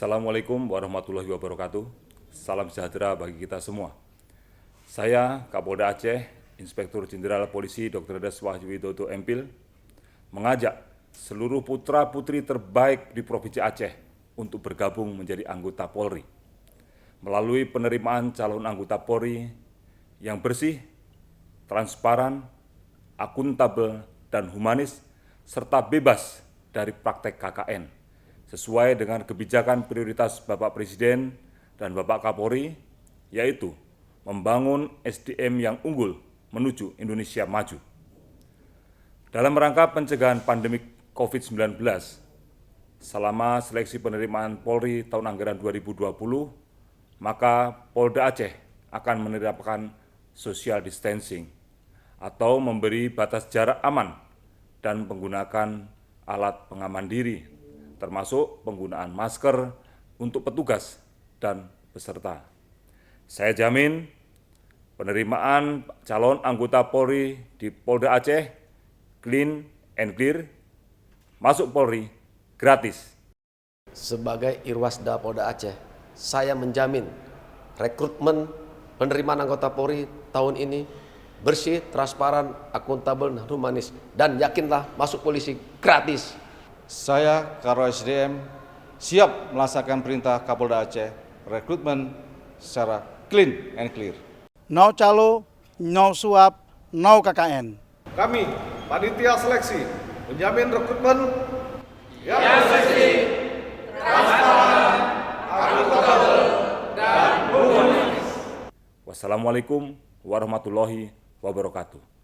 Assalamualaikum warahmatullahi wabarakatuh. Salam sejahtera bagi kita semua. Saya Kapolda Aceh, Inspektur Jenderal Polisi Dr. Des Wahyu Widodo MPhil, mengajak seluruh putra-putri terbaik di Provinsi Aceh untuk bergabung menjadi anggota Polri. Melalui penerimaan calon anggota Polri yang bersih, transparan, akuntabel, dan humanis, serta bebas dari praktek KKN, sesuai dengan kebijakan prioritas Bapak Presiden dan Bapak Kapolri, yaitu membangun SDM yang unggul menuju Indonesia maju. Dalam rangka pencegahan pandemi COVID-19, selama seleksi penerimaan Polri tahun anggaran 2020, maka Polda Aceh akan menerapkan social distancing atau memberi batas jarak aman dan menggunakan alat pengaman diri, termasuk penggunaan masker untuk petugas dan peserta. Saya jamin penerimaan calon anggota Polri di Polda Aceh clean and clear, masuk Polri gratis. Sebagai Irwasda Polda Aceh, saya menjamin rekrutmen penerimaan anggota Polri tahun ini bersih, transparan, akuntabel, dan humanis, dan yakinlah masuk polisi gratis. Saya, Karo SDM, siap melaksanakan perintah Kapolda Aceh, rekrutmen secara clean and clear. No calo, no suap, no KKN. Kami, panitia seleksi, menjamin rekrutmen yang bersih, transparan, akuntabel, dan humanis. Wassalamualaikum warahmatullahi wabarakatuh.